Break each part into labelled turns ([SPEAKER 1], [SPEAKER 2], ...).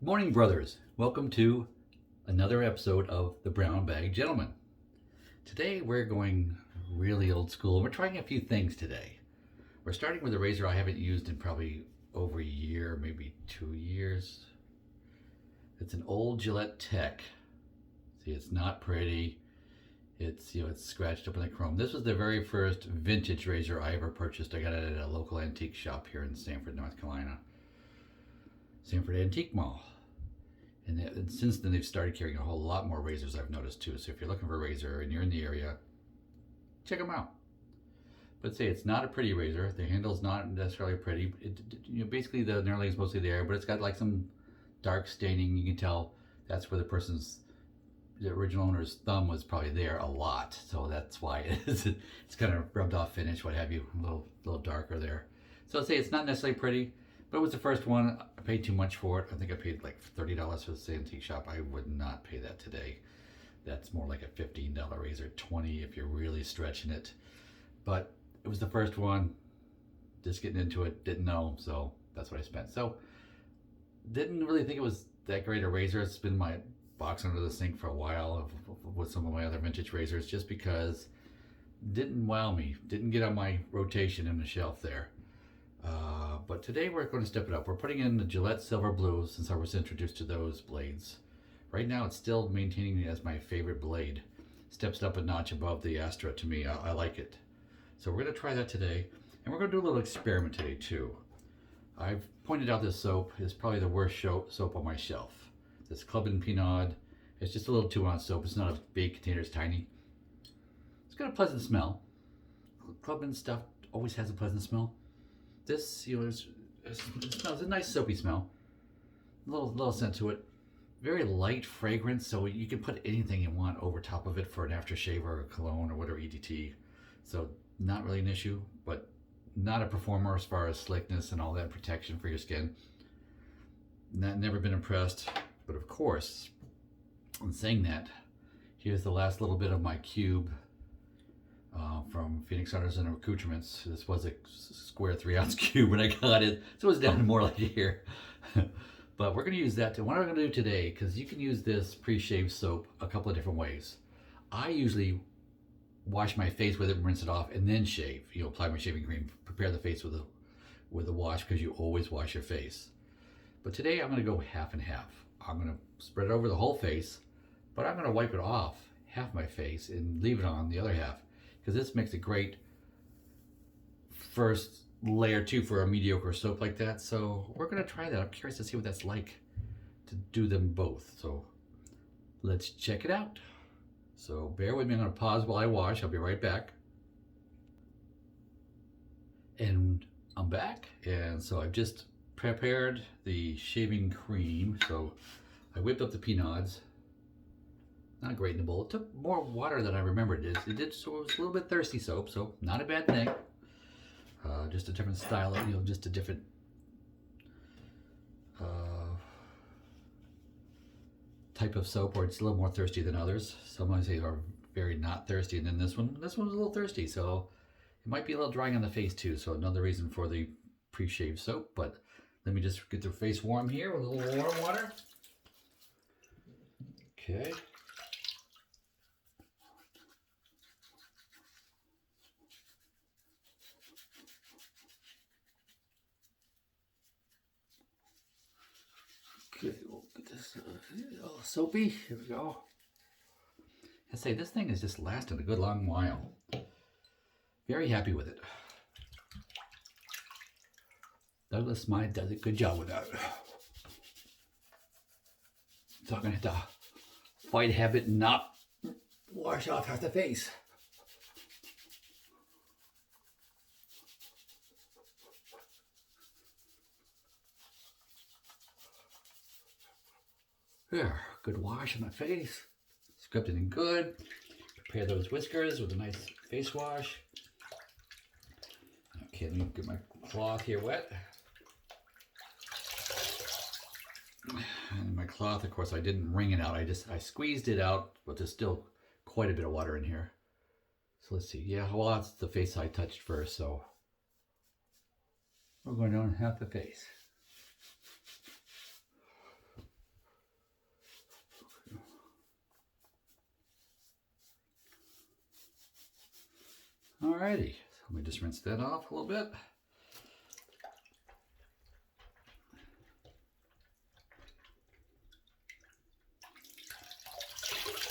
[SPEAKER 1] Morning, brothers. Welcome to another episode of The Brown Bag Gentleman. Today we're going really old school and we're trying a few things today. We're starting with a razor I haven't used in probably over a year, maybe 2 years. It's an old Gillette Tech. See, it's not pretty. It's scratched up in the chrome. This was the very first vintage razor I ever purchased. I got it at a local antique shop here in Sanford, North Carolina. Sanford Antique Mall. And since then, they've started carrying a whole lot more razors, I've noticed too. So if you're looking for a razor and you're in the area, check them out. But say it's not a pretty razor. The handle's not necessarily pretty. Basically the knurling is mostly there, but it's got like some dark staining. You can tell that's where the original owner's thumb was probably there a lot. So that's why it's kind of rubbed off finish, what have you, a little darker there. So I'd say it's not necessarily pretty. But it was the first one. I paid too much for it. I think I paid like $30 for this antique shop. I would not pay that today. That's more like a $15 razor, $20 if you're really stretching it. But it was the first one. Just getting into it, didn't know, so that's what I spent. So didn't really think it was that great a razor. It's been in my box under the sink for a while with some of my other vintage razors, just because it didn't wow me. Didn't get on my rotation in the shelf there. But today we're going to step it up. We're putting in the Gillette Silver Blue since I was introduced to those blades. Right now it's still maintaining it as my favorite blade. Steps up a notch above the Astra to me. I like it. So we're going to try that today. And we're going to do a little experiment today too. I've pointed out this soap is probably the worst soap on my shelf. This Club & Pinaud. It's just a little 2-ounce soap. It's not a big container, it's tiny. It's got a pleasant smell. Club & stuff always has a pleasant smell. This, it smells a nice soapy smell. A little scent to it. Very light fragrance, so you can put anything you want over top of it for an aftershave or a cologne or whatever EDT. So not really an issue, but not a performer as far as slickness and all that protection for your skin. Never been impressed, but of course, in saying that, here's the last little bit of my cube. From Phoenix Artizan Accouterments. This was a square 3-ounce cube when I got it, so it was down to more like here. But we're going to use that. What I'm going to do today, because you can use this pre-shave soap a couple of different ways. I usually wash my face with it and rinse it off, and then shave. Apply my shaving cream, prepare the face with a wash, because you always wash your face. But today I'm going to go half and half. I'm going to spread it over the whole face, but I'm going to wipe it off half my face and leave it on the other half. Because this makes a great first layer too for a mediocre soap like that. So we're going to try that. I'm curious to see what that's like to do them both. So let's check it out. So bear with me. I'm going to pause while I wash. I'll be right back. And I'm back. And so I've just prepared the shaving cream. So I whipped up the Pinauds. Not great in the bowl. It took more water than I remembered. It did, so it was a little bit thirsty soap, so not a bad thing. Just a different style, just a different type of soap, or it's a little more thirsty than others. Some I say are very not thirsty, and then this one was a little thirsty, so it might be a little drying on the face too. So another reason for the pre-shave soap. But let me just get the face warm here with a little warm water. Okay. Okay, we'll get this all soapy. Here we go. I say this thing has just lasted a good long while. Very happy with it. Douglas Smythe does a good job with that. So I'm gonna have to fight habit and not wash off half the face. There, good wash on my face. Scrubbed it in good. Prepare those whiskers with a nice face wash. Okay, let me get my cloth here wet. And my cloth, of course, I didn't wring it out. I squeezed it out, but there's still quite a bit of water in here. So let's see. Yeah, well, that's the face I touched first, so we're going down half the face. Alrighty, so let me just rinse that off a little bit.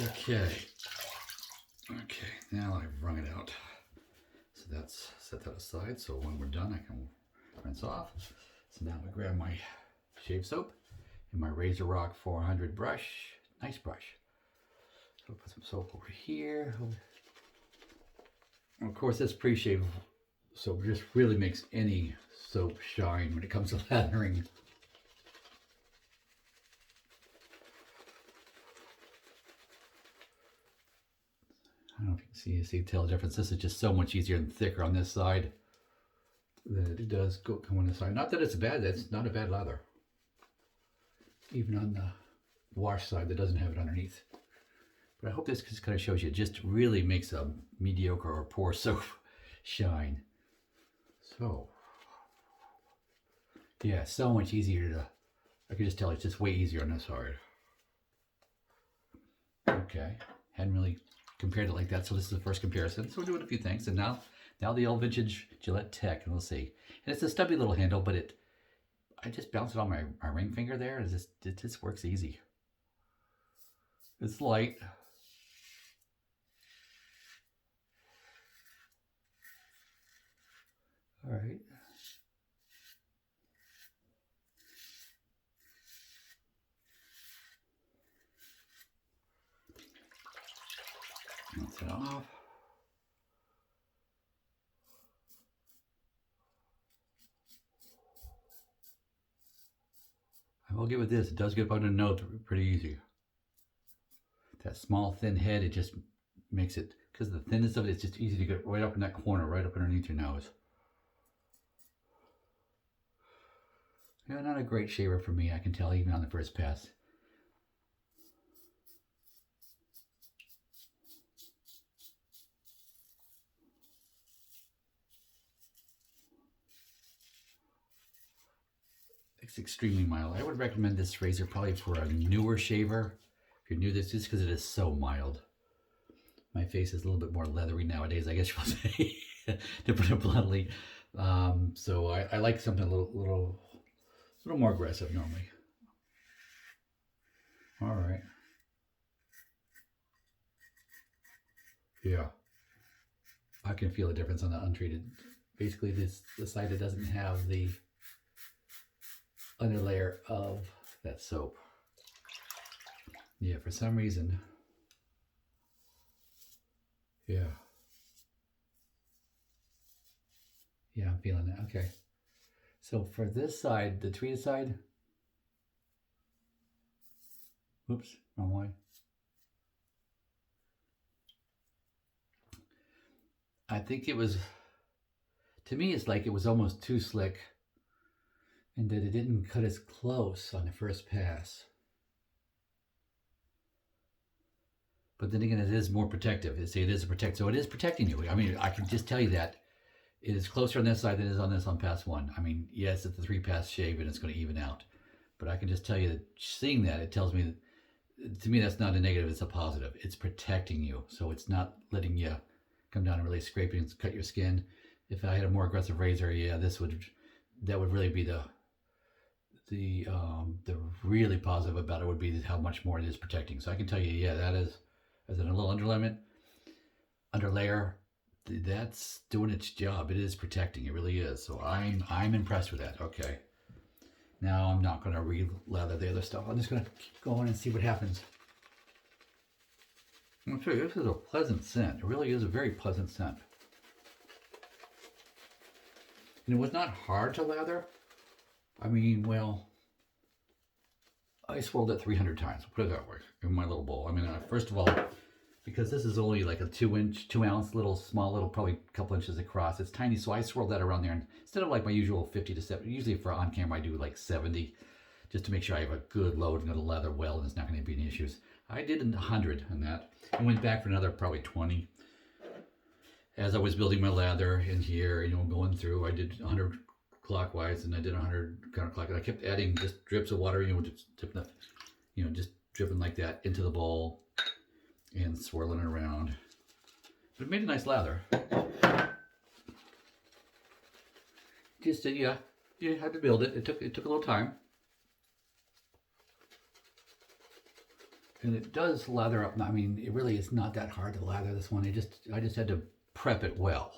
[SPEAKER 1] Okay, now I've wrung it out. So that's set that aside, so when we're done I can rinse off. So now I grab my shave soap and my Razorock 400 brush, nice brush. So put some soap over here. And of course this pre-shave soap just really makes any soap shine when it comes to lathering. I don't know if you can see tell the difference. This is just so much easier and thicker on this side than it does come on this side. Not that it's bad, it's not a bad lather. Even on the wash side that doesn't have it underneath. But I hope this just kind of shows you, it just really makes a mediocre or poor soap shine. So, yeah, so much easier to, I can just tell it's just way easier on this side. Okay, hadn't really compared it like that, so this is the first comparison. So we're doing a few things, and now the old vintage Gillette Tech, and we'll see. And it's a stubby little handle, but I just bounce it on my ring finger there, and it just works easy. It's light. All right. Rinse it off. I will give it this, it does get up under the nose pretty easy. That small thin head, it just makes it, because of the thinness of it, it's just easy to get right up in that corner, right up underneath your nose. Yeah, not a great shaver for me, I can tell even on the first pass. It's extremely mild. I would recommend this razor probably for a newer shaver. If you're new to this, just because it is so mild. My face is a little bit more leathery nowadays, I guess you will say, to put it bluntly. So I like something a little more aggressive normally. All right. Yeah, I can feel the difference on the untreated. Basically, the side that doesn't have the underlayer of that soap. Yeah, for some reason. Yeah. Yeah, I'm feeling that. Okay. So for this side, the treated side. Oops, wrong way. I think it was, to me, it's like it was almost too slick and that it didn't cut as close on the first pass. But then again, it is more protective. It is protect, so it is protecting you. I mean, I can just tell you that it is closer on this side than it is on this on pass one. I mean, yes, it's a 3-pass shave and it's going to even out. But I can just tell you that seeing that, it tells me that, to me, that's not a negative, it's a positive. It's protecting you. So it's not letting you come down and really scrape and cut your skin. If I had a more aggressive razor, yeah, that would really be the really positive about it would be how much more it is protecting. So I can tell you, yeah, that is, as in a little underlayer, that's doing its job. It is protecting, it really is. So I'm impressed with that. Okay. Now I'm not going to re-lather the other stuff. I'm just going to keep going and see what happens. I'm going to show you, this is a pleasant scent. It really is a very pleasant scent. And it was not hard to lather. I mean, well, I swirled it 300 times, put it that way, in my little bowl. I mean, first of all, because this is only like a 2 ounce little, small little, probably a couple inches across, it's tiny, so I swirled that around there, and instead of like my usual 50 to 70, usually for on camera I do like 70, just to make sure I have a good load and going to lather well and there's not going to be any issues. I did 100 on that, and went back for another probably 20. As I was building my lather in here, you know, going through, I did 100 clockwise and I did 100 counterclockwise. I kept adding just drips of water, you know, just dripping like that into the bowl and swirling it around. But it made a nice lather. just yeah, you had to build it. It took a little time. And it does lather up. I mean, it really is not that hard to lather this one. I just had to prep it well.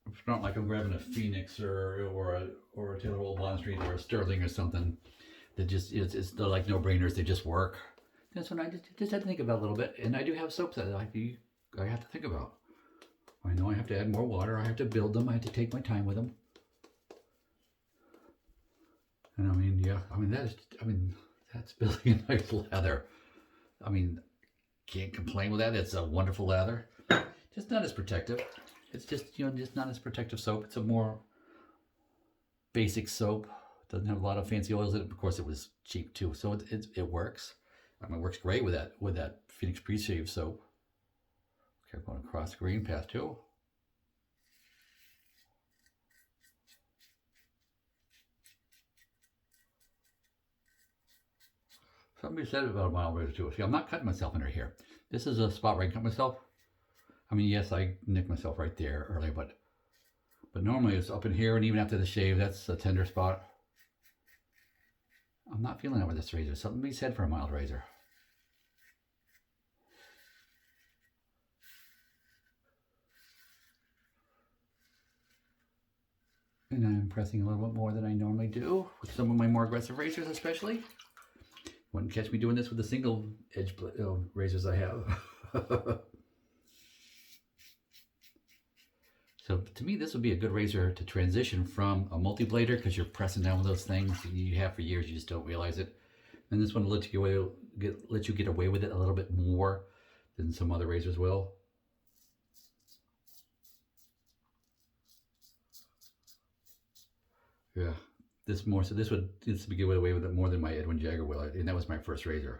[SPEAKER 1] It's not like I'm grabbing a Phoenix or a Taylor Old Bond Street or a Sterling or something that just they're like no-brainers. They just work. This one I just had to think about a little bit. And I do have soaps that I have to think about. I know I have to add more water. I have to build them. I have to take my time with them. And I mean, yeah, that's building a nice lather. I mean, can't complain with that. It's a wonderful lather. Just not as protective. It's just, just not as protective soap. It's a more basic soap. Doesn't have a lot of fancy oils in it. Of course, it was cheap too, so it works. I mean, it works great with that Phoenix preshave soap. Okay, I'm going across the green path too. Something said about a mild razor too. See, I'm not cutting myself under here. This is a spot where I can cut myself. I mean, yes, I nicked myself right there earlier, but normally it's up in here, and even after the shave, that's a tender spot. I'm not feeling that with this razor. Something to be said for a mild razor. And I'm pressing a little bit more than I normally do with some of my more aggressive razors, especially. Wouldn't catch me doing this with the single edge razors I have. So to me, this would be a good razor to transition from a multi-blader, because you're pressing down with those things you have for years, you just don't realize it. And this one will let you get away with it a little bit more than some other razors will. Yeah, this would get away with it more than my Edwin Jagger will, and that was my first razor.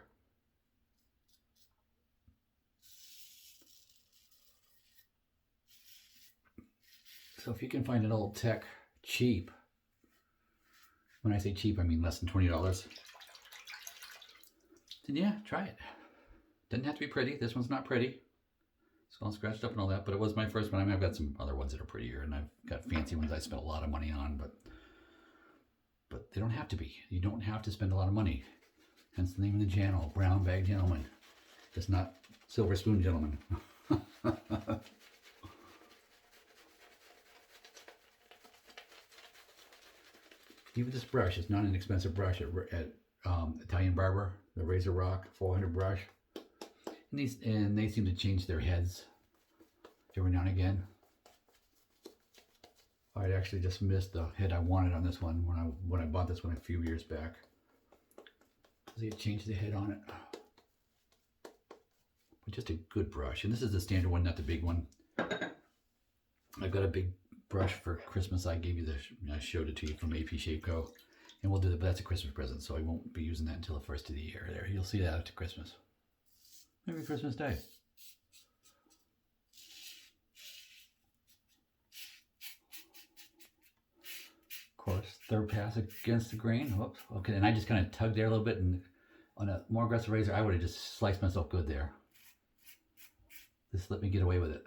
[SPEAKER 1] So if you can find an old Tech cheap, when I say cheap, I mean less than $20, then yeah, try it. Doesn't have to be pretty. This one's not pretty. It's all scratched up and all that, but it was my first one. I mean, I've got some other ones that are prettier, and I've got fancy ones I spent a lot of money on, but they don't have to be. You don't have to spend a lot of money. Hence the name of the channel, Brown Bag Gentleman. It's not Silver Spoon Gentleman. Even this brush is not an expensive brush at Italian Barber, the Razorock 400 brush. And they seem to change their heads every now and again. I'd actually just missed the head I wanted on this one when I bought this one a few years back. They changed the head on it. But just a good brush. And this is the standard one, not the big one. I've got a big brush for Christmas. I showed it to you from AP Shave Co. And we'll do that, but that's a Christmas present, so I won't be using that until the first of the year. There, you'll see that after Christmas. Maybe Christmas Day. Of course, third pass against the grain. Whoops. Okay, and I just kind of tugged there a little bit, and on a more aggressive razor, I would have just sliced myself good there. Just let me get away with it.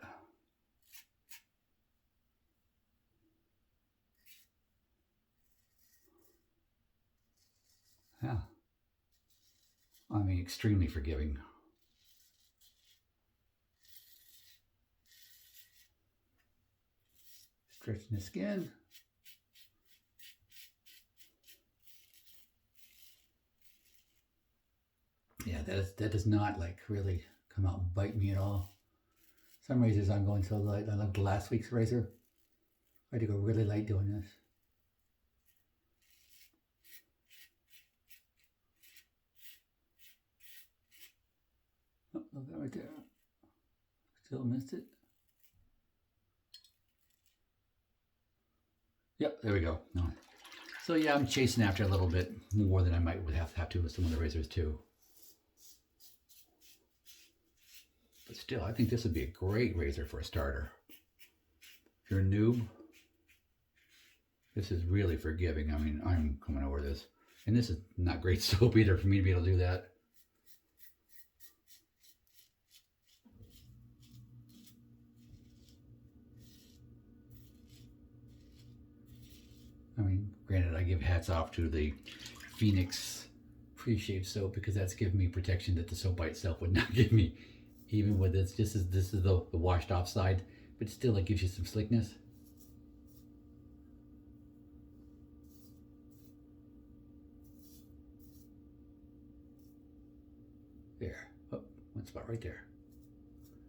[SPEAKER 1] Yeah. I mean, extremely forgiving. Stretching the skin. Yeah, that does not like really come out and bite me at all. Some razors I'm going so light. I love the last week's razor. I had to go really light doing this. Oh, look at that right there. Still missed it. Yep, there we go. No. So yeah, I'm chasing after a little bit more than I would have to with some of the razors too. But still, I think this would be a great razor for a starter. If you're a noob, this is really forgiving. I mean, I'm coming over this. And this is not great soap either for me to be able to do that. I give hats off to the Phoenix pre-shave soap, because that's given me protection that the soap by itself would not give me. Even with this, this is the washed off side, but still it gives you some slickness. There, oh, one spot right there.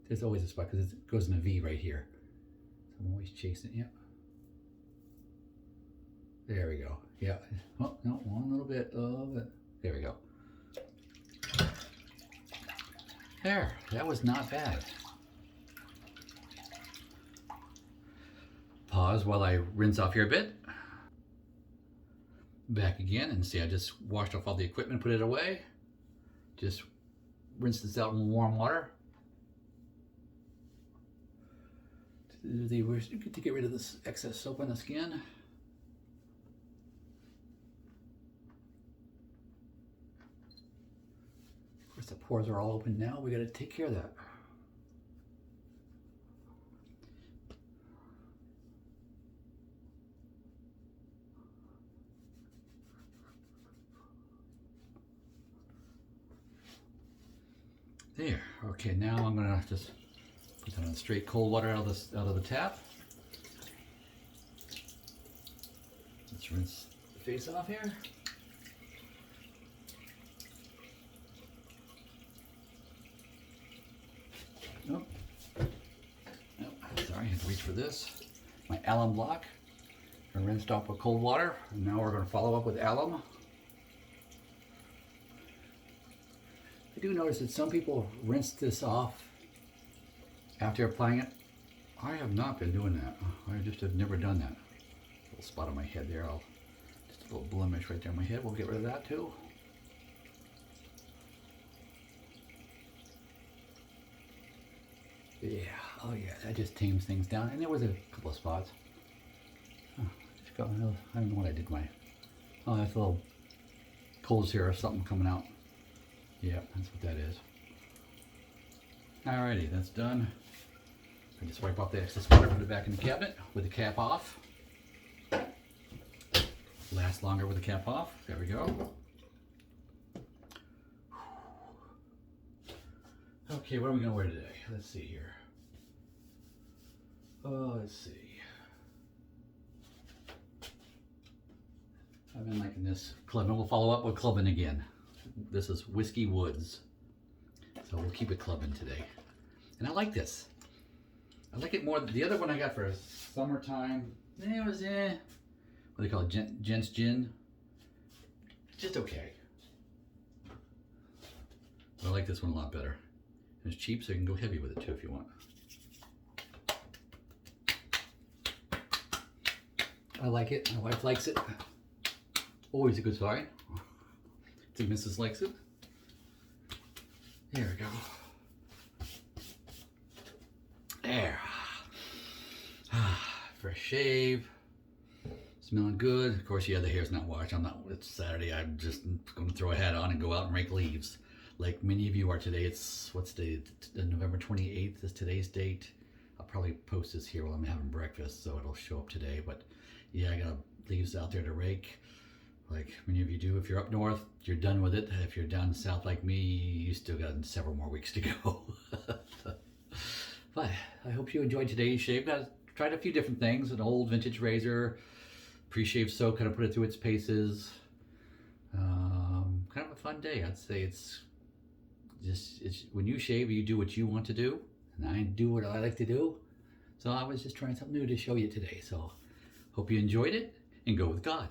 [SPEAKER 1] There's always a spot because it goes in a V right here. So I'm always chasing it, yeah. There we go, yeah. Oh, no, one little bit, there we go. There, that was not bad. Pause while I rinse off here a bit. Back again, and see I just washed off all the equipment, put it away. Just rinse this out in warm water. To get rid of this excess soap on the skin. Of course the pores are all open now, we gotta take care of that. There, okay, now I'm gonna just put that on straight cold water out of the tap. Let's rinse the face off here. Nope. Nope. Sorry, I had to reach for this. My alum block. I rinsed off with cold water, and now we're going to follow up with alum. I do notice that some people rinse this off after applying it. I have not been doing that. I just have never done that. Little spot on my head there. Just a little blemish right there on my head. We'll get rid of that too. Yeah, oh yeah, that just tames things down. And there was a couple of spots. Oh, I don't know what I did. Oh, that's a little coals here or something coming out. Yeah, that's what that is. Alrighty, that's done. I just wipe off the excess water, put it back in the cabinet with the cap off. Lasts longer with the cap off. There we go. Okay, what are we going to wear today? Let's see here. Oh, let's see. I've been liking this clubbing. We'll follow up with clubbing again. This is Whiskey Woods. So we'll keep it clubbing today. And I like this. I like it more. The other one I got for summertime, it was, what do they call it? Gent's Gin. Just okay. But I like this one a lot better. It's cheap, so you can go heavy with it too if you want. I like it. My wife likes it. Always a good sign. I think Mrs. likes it. There we go. There. Fresh shave. Smelling good. Of course, yeah, the hair's not washed. It's Saturday. I'm just going to throw a hat on and go out and rake leaves. Like many of you are today. It's, what's the November 28th is today's date. I'll probably post this here while I'm having breakfast, so it'll show up today. But yeah, I got leaves out there to rake. Like many of you do. If you're up north, you're done with it. If you're down south like me, you still got several more weeks to go. But I hope you enjoyed today's shave. I tried a few different things. An old vintage razor, pre-shave soap, kind of put it through its paces. Kind of a fun day. I'd say it's when you shave, you do what you want to do, and I do what I like to do. So I was just trying something new to show you today. So hope you enjoyed it, and go with God.